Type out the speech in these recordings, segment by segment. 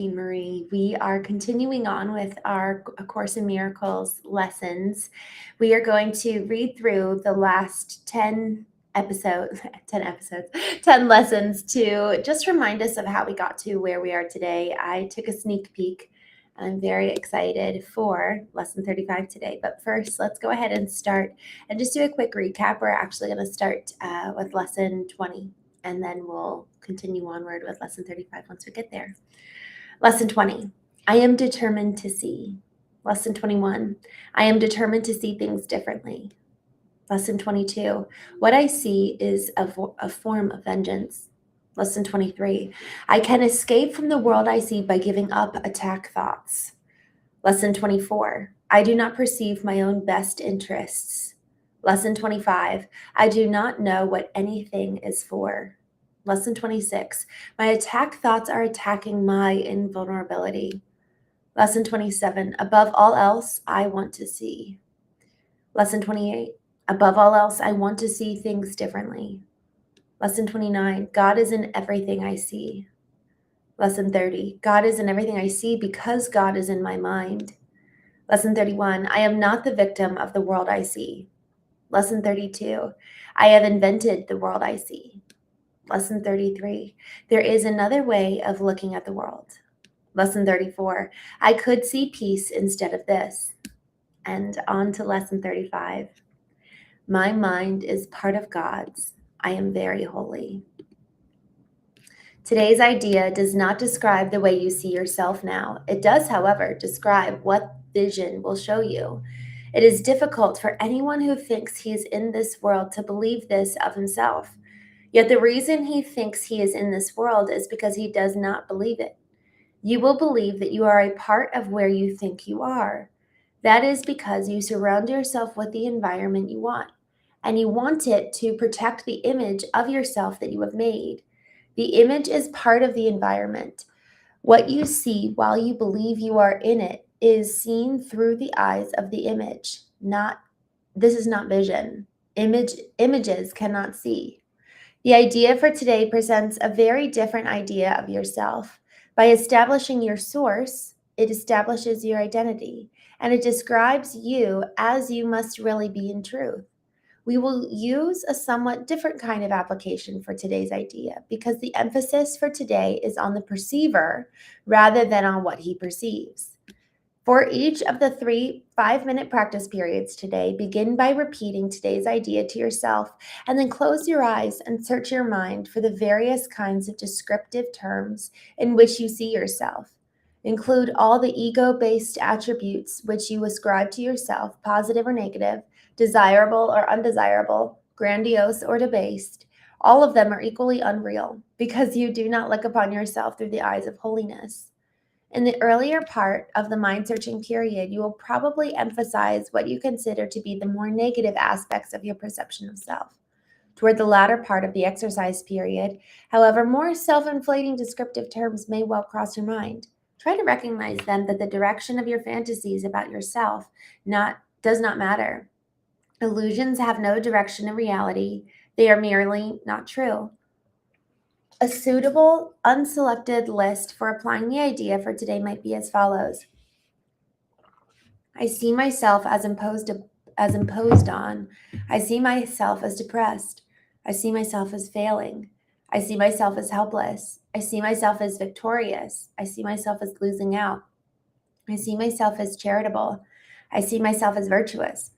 Christene Marie. We are continuing on with our A Course in Miracles lessons. We are going to read through the last 10 episodes, 10 lessons to just remind us of how we got to where we are today. I took a sneak peek. I'm very excited for lesson 35 today. But first, let's go ahead and start and just do a quick recap. We're actually going to start with lesson 20, and then we'll continue onward with lesson 35 once we get there. Lesson 20, I am determined to see. Lesson 21, I am determined to see things differently. Lesson 22, what I see is a form of vengeance. Lesson 23, I can escape from the world I see by giving up attack thoughts. Lesson 24, I do not perceive my own best interests. Lesson 25, I do not know what anything is for. Lesson 26, my attack thoughts are attacking my invulnerability. Lesson 27, above all else, I want to see. Lesson 28, above all else, I want to see things differently. Lesson 29, God is in everything I see. Lesson 30, God is in everything I see because God is in my mind. Lesson 31, I am not the victim of the world I see. Lesson 32, I have invented the world I see. Lesson 33, there is another way of looking at the world. Lesson 34, I could see peace instead of this. And on to lesson 35. My mind is part of God's. I am very holy. Today's idea does not describe the way you see yourself now. It does, however, describe what vision will show you. It is difficult for anyone who thinks he is in this world to believe this of himself. Yet the reason he thinks he is in this world is because he does not believe it. You will believe that you are a part of where you think you are. That is because you surround yourself with the environment you want, and you want it to protect the image of yourself that you have made. The image is part of the environment. What you see while you believe you are in it is seen through the eyes of the image. This is not vision. Images cannot see. The idea for today presents a very different idea of yourself. By establishing your source, it establishes your identity, and it describes you as you must really be in truth. We will use a somewhat different kind of application for today's idea because the emphasis for today is on the perceiver rather than on what he perceives. For each of the 3 5-minute practice periods today, begin by repeating today's idea to yourself, and then close your eyes and search your mind for the various kinds of descriptive terms in which you see yourself. Include all the ego-based attributes which you ascribe to yourself, positive or negative, desirable or undesirable, grandiose or debased. All of them are equally unreal because you do not look upon yourself through the eyes of holiness. In the earlier part of the mind-searching period, you will probably emphasize what you consider to be the more negative aspects of your perception of self. Toward the latter part of the exercise period, however, more self-inflating descriptive terms may well cross your mind. Try to recognize then that the direction of your fantasies about yourself does not matter. Illusions have no direction in reality. They are merely not true. A suitable, unselected list for applying the idea for today might be as follows. I see myself as imposed on. I see myself as depressed. I see myself as failing. I see myself as helpless. I see myself as victorious. I see myself as losing out. I see myself as charitable. I see myself as virtuous.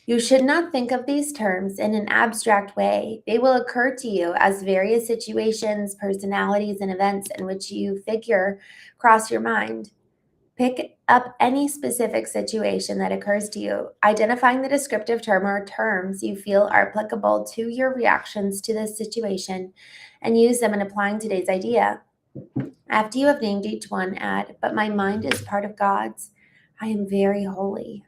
You should not think of these terms in an abstract way. They will occur to you as various situations, personalities, and events in which you figure cross your mind. Pick up any specific situation that occurs to you, identifying the descriptive term or terms you feel are applicable to your reactions to this situation, and use them in applying today's idea. After you have named each one, add, but my mind is part of God's. I am very holy.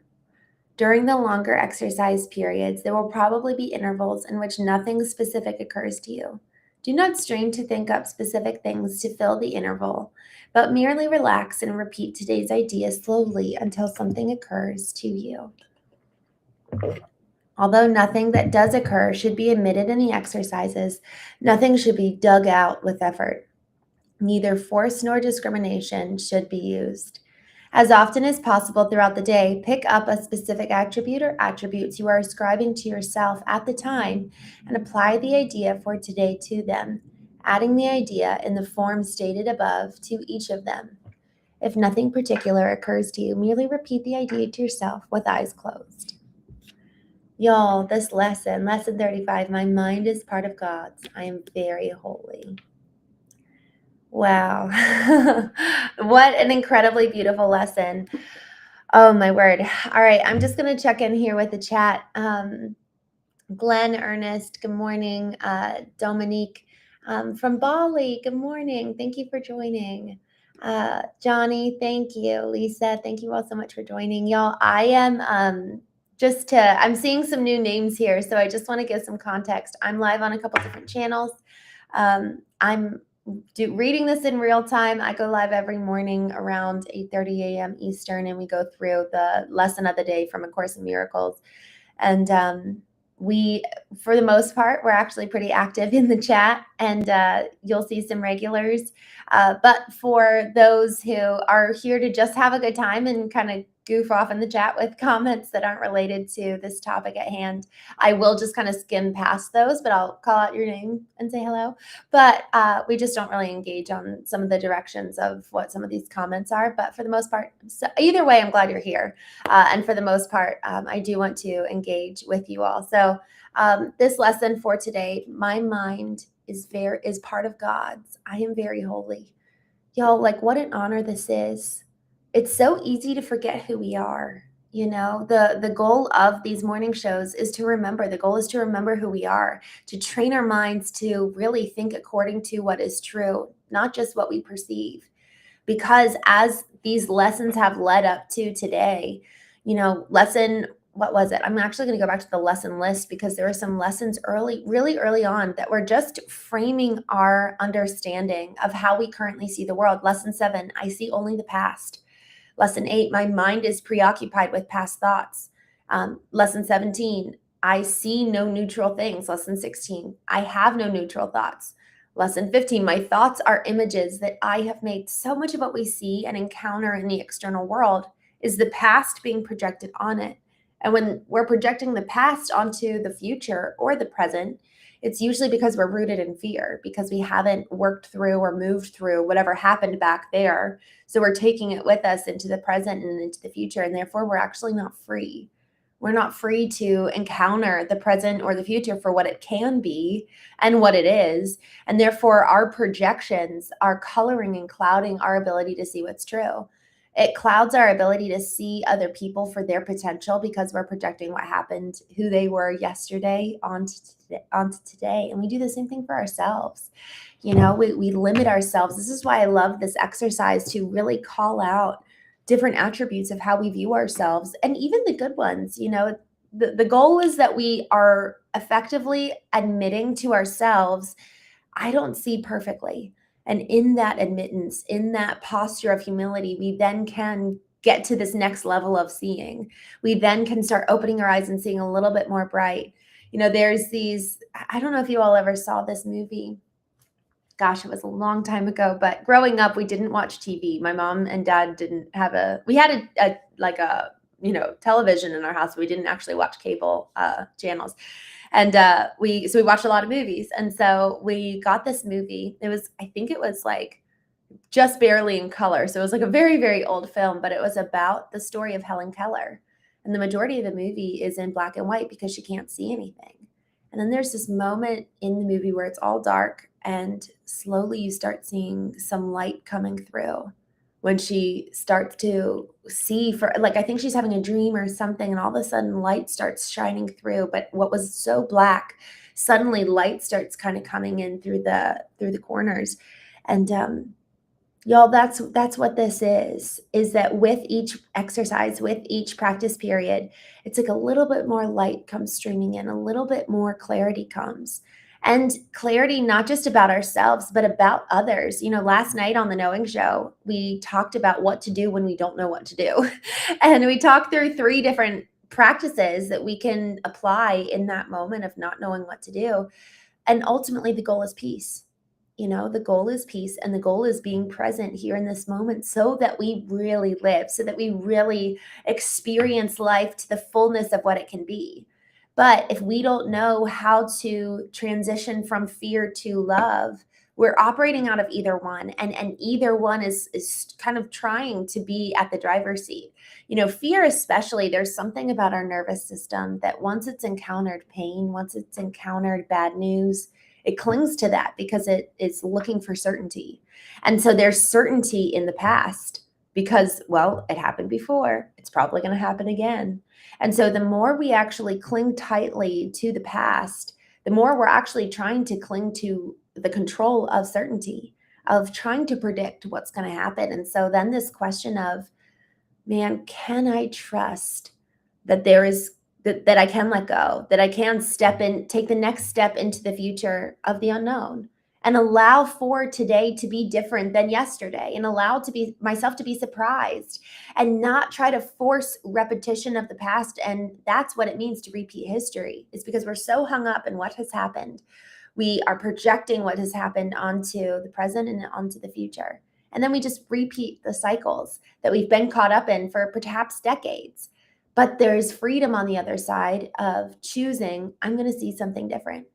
During the longer exercise periods, there will probably be intervals in which nothing specific occurs to you. Do not strain to think up specific things to fill the interval, but merely relax and repeat today's idea slowly until something occurs to you. Although nothing that does occur should be omitted in the exercises, nothing should be dug out with effort. Neither force nor discrimination should be used. As often as possible throughout the day, pick up a specific attribute or attributes you are ascribing to yourself at the time and apply the idea for today to them, adding the idea in the form stated above to each of them. If nothing particular occurs to you, merely repeat the idea to yourself with eyes closed. Y'all, this lesson 35, my mind is part of God's. I am very holy. Wow. What an incredibly beautiful lesson. Oh, my word. All right, I'm just going to check in here with the chat. Glenn, Ernest, good morning. Dominique from Bali, good morning. Thank you for joining. Johnny, thank you. Lisa, thank you all so much for joining. Y'all, I am I'm seeing some new names here, so I just want to give some context. I'm live on a couple different channels. I'm reading this in real time. I go live every morning around 8:30 a.m. Eastern, and we go through the lesson of the day from A Course in Miracles. And we, for the most part, we're actually pretty active in the chat, and you'll see some regulars. But for those who are here to just have a good time and kind of goof off in the chat with comments that aren't related to this topic at hand, I will just kind of skim past those, but I'll call out your name and say hello. But we just don't really engage on some of the directions of what some of these comments are. But for the most part, so either way, I'm glad you're here. And for the most part, I do want to engage with you all. So this lesson for today, my mind is part of God's. I am very holy. Y'all, like, what an honor this is. It's so easy to forget who we are. You know, the goal of these morning shows is to remember. The goal is to remember who we are, to train our minds to really think according to what is true, not just what we perceive. Because as these lessons have led up to today, you know, what was it? I'm actually going to go back to the lesson list because there were some lessons really early on that were just framing our understanding of how we currently see the world. Lesson 7, I see only the past. Lesson 8, my mind is preoccupied with past thoughts. Lesson 17, I see no neutral things. Lesson 16, I have no neutral thoughts. Lesson 15, my thoughts are images that I have made. So much of what we see and encounter in the external world is the past being projected on it. And when we're projecting the past onto the future or the present, it's usually because we're rooted in fear, because we haven't worked through or moved through whatever happened back there. So we're taking it with us into the present and into the future. And therefore, we're actually not free. We're not free to encounter the present or the future for what it can be and what it is. And therefore, our projections are coloring and clouding our ability to see what's true. It clouds our ability to see other people for their potential because we're projecting what happened, who they were yesterday onto today. And we do the same thing for ourselves. You know, we limit ourselves. This is why I love this exercise, to really call out different attributes of how we view ourselves, and even the good ones. You know, the goal is that we are effectively admitting to ourselves, I don't see perfectly. And in that admittance, in that posture of humility, we then can get to this next level of seeing. We then can start opening our eyes and seeing a little bit more bright. You know, there's these, I don't know if you all ever saw this movie. Gosh, it was a long time ago, but growing up, we didn't watch TV. My mom and dad didn't have we had a you know, television in our house. We didn't actually watch cable channels. And we watched a lot of movies. And so we got this movie. I think it was like just barely in color. So it was like a very old film, but it was about the story of Helen Keller. And the majority of the movie is in black and white because she can't see anything. And then there's this moment in the movie where it's all dark and slowly you start seeing some light coming through when she starts to see, for like, I think she's having a dream or something, and all of a sudden light starts shining through. But what was so black, suddenly light starts kind of coming in through the corners. And y'all, that's what this is that with each exercise, with each practice period, it's like a little bit more light comes streaming in, a little bit more clarity comes. And clarity, not just about ourselves, but about others. You know, last night on the Knowing Show, we talked about what to do when we don't know what to do. And we talked through 3 different practices that we can apply in that moment of not knowing what to do. And ultimately, the goal is peace. the goal is peace, and the goal is being present here in this moment so that we really live, so that we really experience life to the fullness of what it can be. But if we don't know how to transition from fear to love, we're operating out of either one, and either one is kind of trying to be at the driver's seat. Fear especially, there's something about our nervous system that once it's encountered pain, once it's encountered bad news, it clings to that because it is looking for certainty. And so there's certainty in the past because, well, it happened before. It's probably going to happen again. And so the more we actually cling tightly to the past, the more we're actually trying to cling to the control of certainty, of trying to predict what's going to happen. And so then this question of, man, can I trust that there is that I can let go, that I can take the next step into the future of the unknown, and allow for today to be different than yesterday, and allow myself to be surprised, and not try to force repetition of the past. And that's what it means to repeat history. It's because we're so hung up in what has happened. We are projecting what has happened onto the present and onto the future. And then we just repeat the cycles that we've been caught up in for perhaps decades. But there's freedom on the other side of choosing, I'm going to see something different.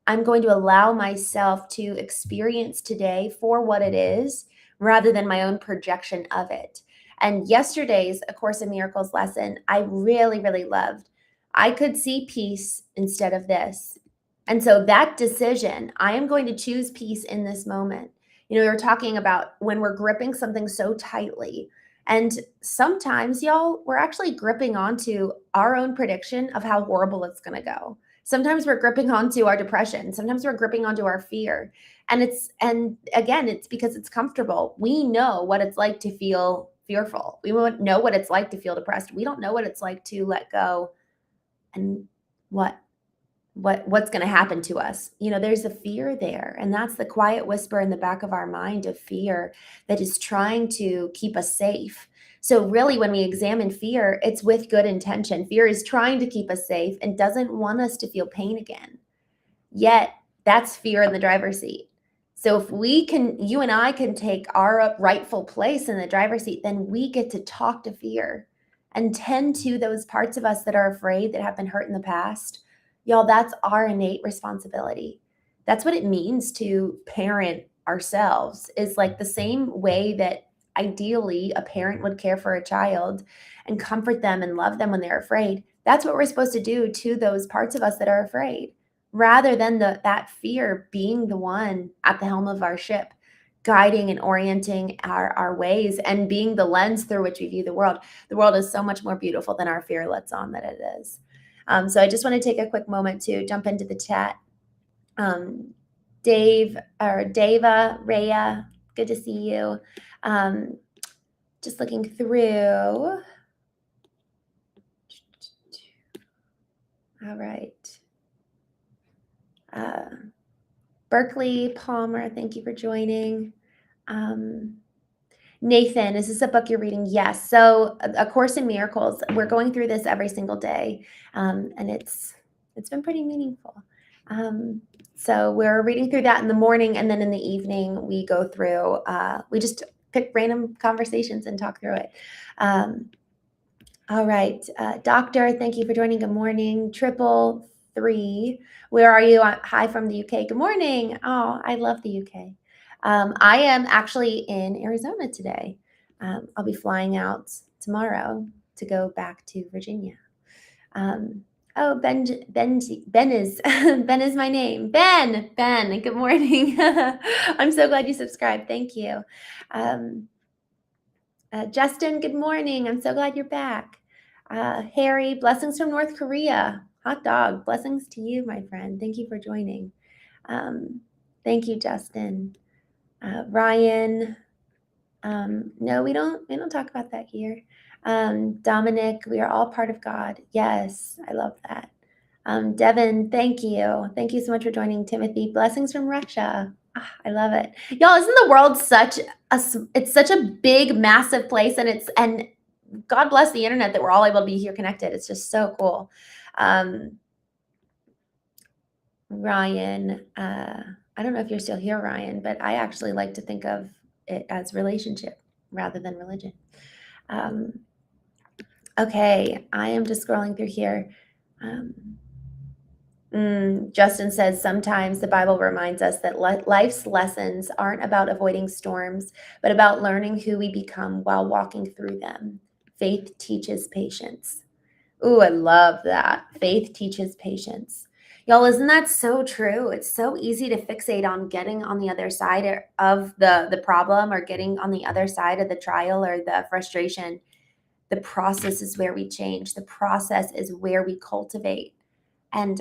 I'm going to allow myself to experience today for what it is rather than my own projection of it. And yesterday's A Course in Miracles lesson, I really, really loved. I could see peace instead of this. And so that decision, I am going to choose peace in this moment. We were talking about when we're gripping something so tightly. And sometimes, y'all, we're actually gripping onto our own prediction of how horrible it's going to go. Sometimes we're gripping onto our depression. Sometimes we're gripping onto our fear. And again, it's because it's comfortable. We know what it's like to feel fearful. We won't know what it's like to feel depressed. We don't know what it's like to let go. And what's going to happen to us. There's a fear there, and that's the quiet whisper in the back of our mind of fear that is trying to keep us safe. So really, when we examine fear, it's with good intention. Fear is trying to keep us safe and doesn't want us to feel pain again. Yet that's fear in the driver's seat. So if you and I can take our rightful place in the driver's seat, then we get to talk to fear and tend to those parts of us that are afraid, that have been hurt in the past. Y'all, that's our innate responsibility. That's what it means to parent ourselves, is like the same way that ideally a parent would care for a child and comfort them and love them when they're afraid. That's what we're supposed to do to those parts of us that are afraid, rather than that fear being the one at the helm of our ship, guiding and orienting our ways and being the lens through which we view the world. The world is so much more beautiful than our fear lets on that it is. So I just want to take a quick moment to jump into the chat. Dave or Deva, Rhea, good to see you. Just looking through. All right. Berkeley Palmer, thank you for joining. Nathan, is this a book you're reading? Yes. So A Course in Miracles, we're going through this every single day, and it's been pretty meaningful. So we're reading through that in the morning, and then in the evening we go through, we just pick random conversations and talk through it. All right. Doctor, thank you for joining. Good morning. 333. Where are you? Hi from the UK. Good morning. Oh, I love the UK. I am actually in Arizona today. I'll be flying out tomorrow to go back to Virginia. Ben is Ben is my name. Ben, good morning. I'm so glad you subscribed. Thank you. Justin, good morning. I'm so glad you're back. Harry, blessings from North Korea. Hot dog, blessings to you, my friend. Thank you for joining. Thank you, Justin. Ryan, no, we don't talk about that here. Dominic, we are all part of God. Yes, I love that. Devin, thank you. Thank you so much for joining. Timothy, blessings from Russia. I love it. Y'all, isn't the world it's such a big, massive place, and God bless the internet that we're all able to be here connected. It's just so cool. Ryan, I don't know if you're still here, Ryan, but I actually like to think of it as relationship rather than religion. Um, okay, I am just scrolling through here. Um, Justin says sometimes the Bible reminds us that life's lessons aren't about avoiding storms, but about learning who we become while walking through them. Faith teaches patience. Ooh, I love that. Faith teaches patience. Y'all, isn't that so true? It's so easy to fixate on getting on the other side of the problem, or getting on the other side of the trial or the frustration. The process is where we change. The process is where we cultivate. And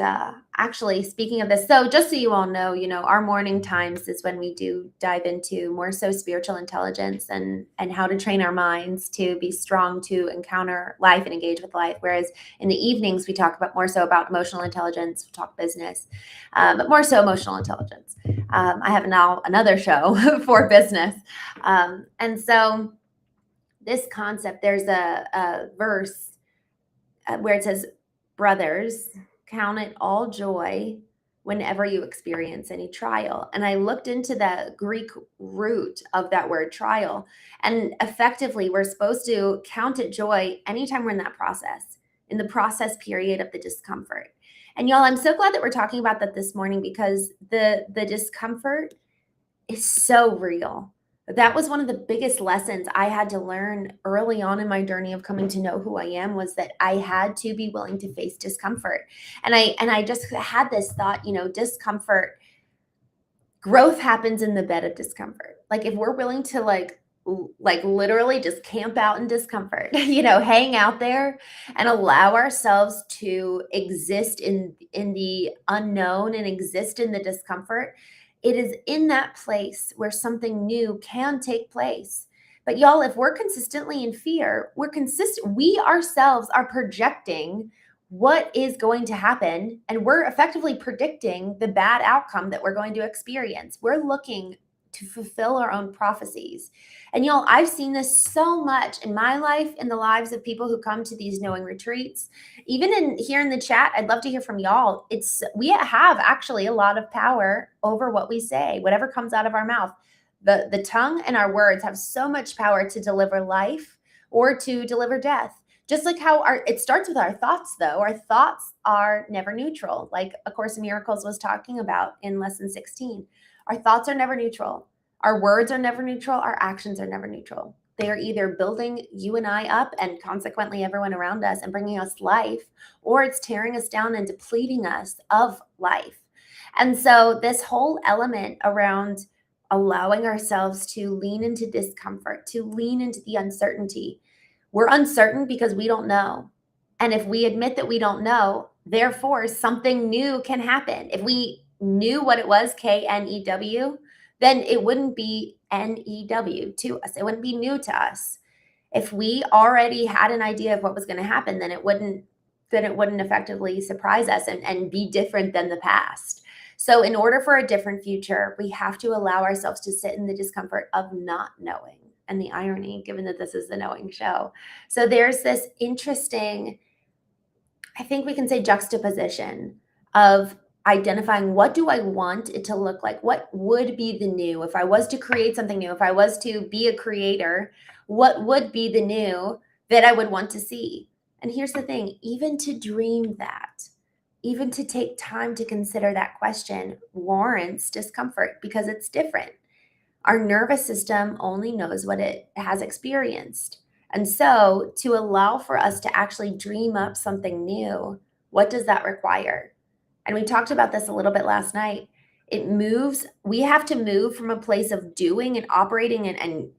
actually, speaking of this, so just so you all know, our morning times is when we do dive into more so spiritual intelligence and how to train our minds to be strong to encounter life and engage with life. Whereas in the evenings, we talk about more so about emotional intelligence, we talk business, but more so emotional intelligence. I have now another show for business. And so this concept, there's a verse where it says, brothers, count it all joy whenever you experience any trial. And I looked into the Greek root of that word trial. And effectively, we're supposed to count it joy anytime we're in that process, in the process period of the discomfort. And y'all, I'm so glad that we're talking about that this morning, because the discomfort is so real. That was one of the biggest lessons I had to learn early on in my journey of coming to know who I am, was that I had to be willing to face discomfort. And I just had this thought, discomfort, growth happens in the bed of discomfort. Like, if we're willing to literally just camp out in discomfort, hang out there and allow ourselves to exist in the unknown and exist in the discomfort, it is in that place where something new can take place. But y'all, if we're consistently in fear, we ourselves are projecting what is going to happen, and we're effectively predicting the bad outcome that we're going to experience. We're looking to fulfill our own prophecies. And y'all, I've seen this so much in my life, in the lives of people who come to these knowing retreats. Even here in the chat, I'd love to hear from y'all. We have actually a lot of power over what we say, whatever comes out of our mouth. The tongue and our words have so much power to deliver life or to deliver death. Just like how it starts with our thoughts, though. Our thoughts are never neutral, like A Course in Miracles was talking about in lesson 16. Our thoughts are never neutral. Our words are never neutral. Our actions are never neutral. They are either building you and I up, and consequently everyone around us, and bringing us life, or it's tearing us down and depleting us of life. And so this whole element around allowing ourselves to lean into discomfort, to lean into the uncertainty. We're uncertain because we don't know. And if we admit that we don't know, therefore something new can happen. If we knew what it was, KNEW, then it wouldn't be NEW to us. It wouldn't be new to us. If we already had an idea of what was going to happen, then it wouldn't effectively surprise us and be different than the past. So in order for a different future, we have to allow ourselves to sit in the discomfort of not knowing. And the irony, given that this is the knowing show. So there's this interesting, I think we can say, juxtaposition of identifying, what do I want it to look like? What would be the new? If I was to create something new, if I was to be a creator, what would be the new that I would want to see? And here's the thing, even to dream that, even to take time to consider that question warrants discomfort, because it's different. Our nervous system only knows what it has experienced. And so to allow for us to actually dream up something new, what does that require? And we talked about this a little bit last night. We have to move from a place of doing and operating and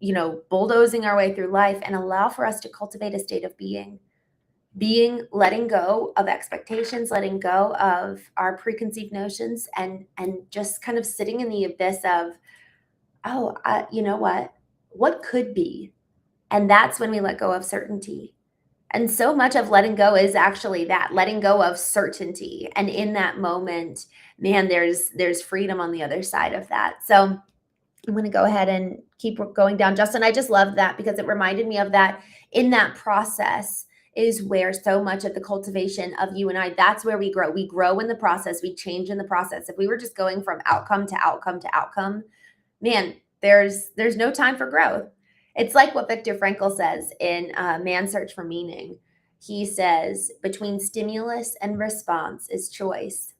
bulldozing our way through life, and allow for us to cultivate a state of being, letting go of expectations, letting go of our preconceived notions, and just kind of sitting in the abyss of, you know what could be? And that's when we let go of certainty. And so much of letting go is actually that, letting go of certainty. And in that moment, man, there's freedom on the other side of that. So I'm going to go ahead and keep going down. Justin, I just love that, because it reminded me of that. In that process is where so much of the cultivation of you and I, that's where we grow. We grow in the process, we change in the process. If we were just going from outcome to outcome to outcome, man, there's no time for growth. It's like what Viktor Frankl says in Man's Search for Meaning. He says, between stimulus and response is choice.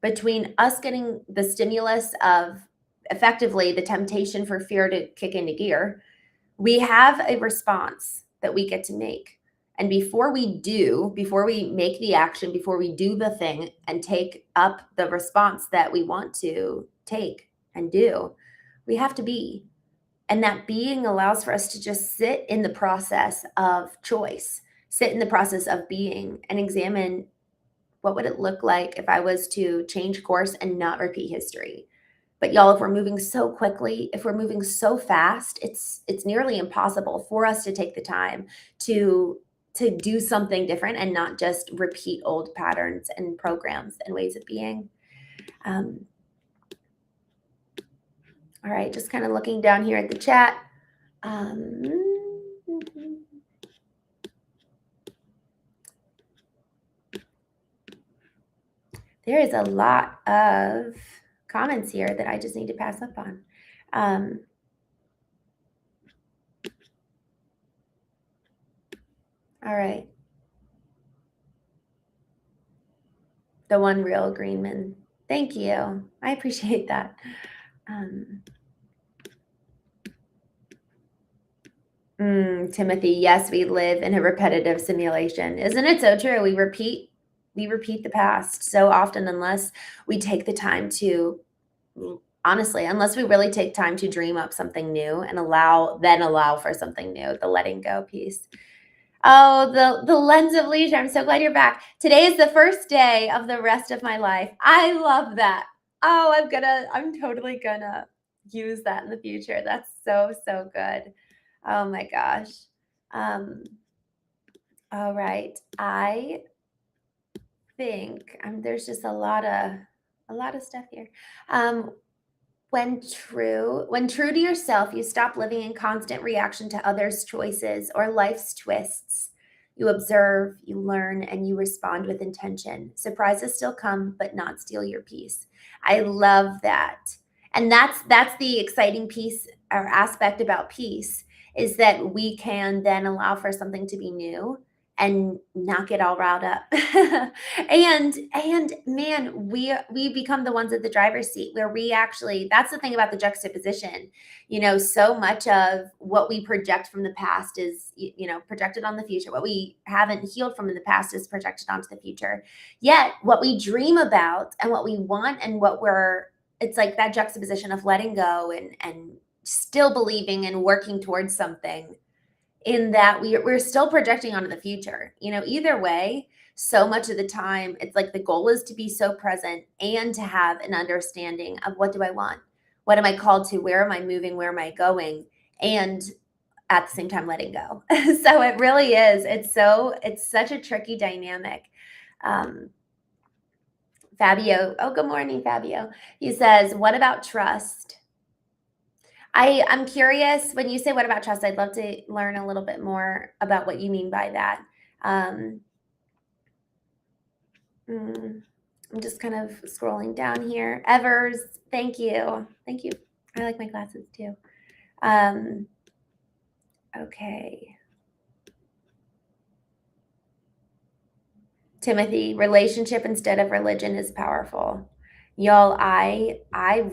Between us getting the stimulus of effectively the temptation for fear to kick into gear, we have a response that we get to make. And before we make the action, before we do the thing and take up the response that we want to take and do, we have to be. And that being allows for us to just sit in the process of choice, sit in the process of being, and examine, what would it look like if I was to change course and not repeat history? But y'all, if we're moving so quickly, if we're moving so fast, it's nearly impossible for us to take the time to do something different and not just repeat old patterns and programs and ways of being. All right, just kind of looking down here at the chat. There is a lot of comments here that I just need to pass up on. All right. The one real Greenman. Thank you. I appreciate that. Timothy, yes, we live in a repetitive simulation. Isn't it so true? We repeat the past so often unless we take the time to, honestly, unless we really take time to dream up something new and allow for something new, the letting go piece. Oh, the lens of leisure. I'm so glad you're back. Today is the first day of the rest of my life. I love that. Oh, I'm totally gonna use that in the future. That's so good. Oh my gosh. All right. I think there's just a lot of stuff here. When true to yourself, you stop living in constant reaction to others' choices or life's twists. You observe, you learn, and you respond with intention. Surprises still come, but not steal your peace. I love that. And that's the exciting piece or aspect about peace, is that we can then allow for something to be new and not get all riled up. and man, we become the ones at the driver's seat, where we actually, that's the thing about the juxtaposition. So much of what we project from the past is projected on the future. What we haven't healed from in the past is projected onto the future. Yet what we dream about and what we want and it's like that juxtaposition of letting go and still believing and working towards something, in that we're still projecting onto the future. Either way, so much of the time, it's like the goal is to be so present and to have an understanding of, what do I want? What am I called to? Where am I moving? Where am I going? And at the same time, letting go. So it really is. It's such a tricky dynamic. Fabio. Oh, good morning, Fabio. He says, what about trust? I'm curious, when you say what about trust, I'd love to learn a little bit more about what you mean by that. I'm just kind of scrolling down here. Evers, thank you. Thank you. I like my glasses too. Okay. Timothy, relationship instead of religion is powerful. Y'all, I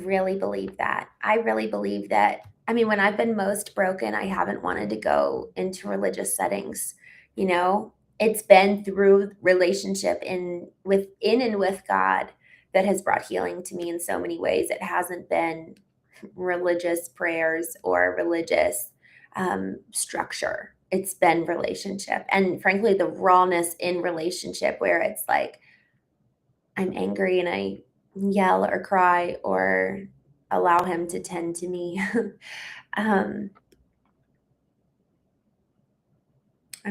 really believe that. I really believe that. I mean, when I've been most broken, I haven't wanted to go into religious settings. It's been through relationship within and with God that has brought healing to me in so many ways. It hasn't been religious prayers or religious structure. It's been relationship, and frankly, the rawness in relationship, where it's like I'm angry and I yell or cry or allow him to tend to me. I'm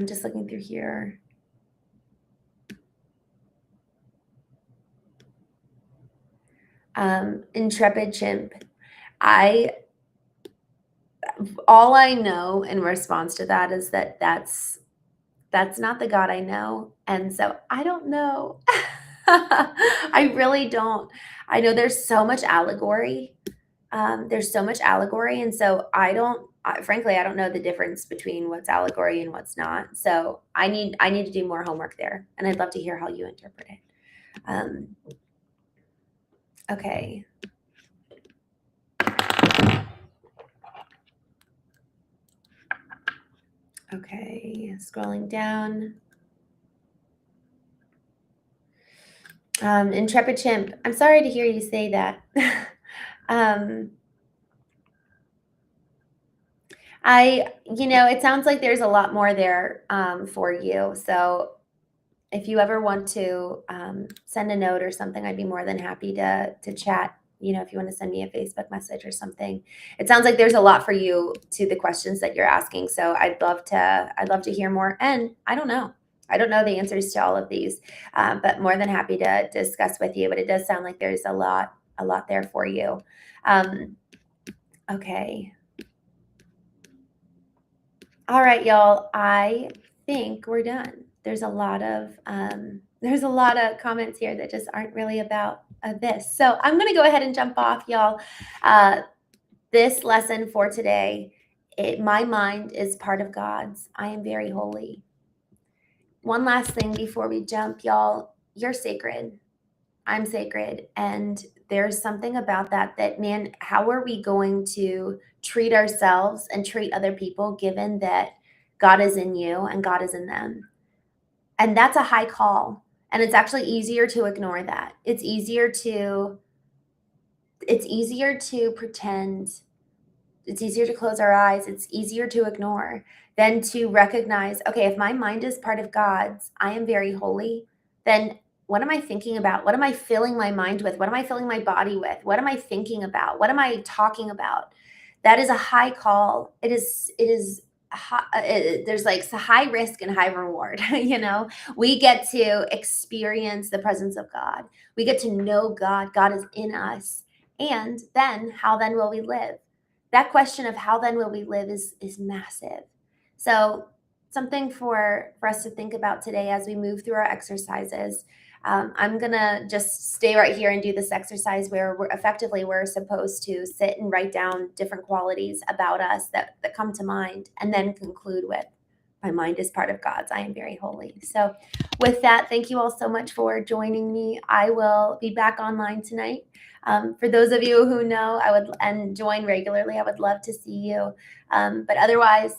just looking through here. Intrepid chimp. All I know in response to that is that's That's not the God I know, and so I don't know. I really don't. I know there's so much allegory, and so frankly, I don't know the difference between what's allegory and what's not. So I need to do more homework there, and I'd love to hear how you interpret it. Um, okay. Okay, scrolling down. Intrepid Chimp, I'm sorry to hear you say that. um, it sounds like there's a lot more there for you. So if you ever want to send a note or something, I'd be more than happy to chat. If you want to send me a Facebook message or something. It sounds like there's a lot for you to the questions that you're asking. So I'd love to hear more. And I don't know. I don't know the answers to all of these, but more than happy to discuss with you. But it does sound like there's a lot there for you. Okay. All right, y'all. I think we're done. There's a lot of comments here that just aren't really about this. So I'm going to go ahead and jump off, y'all. This lesson for today, my mind is part of God's. I am very holy. One last thing before we jump, y'all. You're sacred. I'm sacred. And there's something about that, man, how are we going to treat ourselves and treat other people given that God is in you and God is in them? And that's a high call. And it's actually easier to ignore that. It's easier to pretend. It's easier to close our eyes. It's easier to ignore than to recognize, okay, if my mind is part of God's, I am very holy, then what am I thinking about? What am I filling my mind with? What am I filling my body with? What am I thinking about? What am I talking about? That is a high call. It is there's like a high risk and high reward. We get to experience the presence of God. We get to know God. God is in us. And then how then will we live? That question of how then will we live is massive. So something for us to think about today as we move through our exercises. I'm gonna just stay right here and do this exercise where we're supposed to sit and write down different qualities about us that come to mind, and then conclude with, my mind is part of God's. I am very holy. So with that, thank you all so much for joining me. I will be back online tonight. For those of you who know and join regularly, I would love to see you. But otherwise,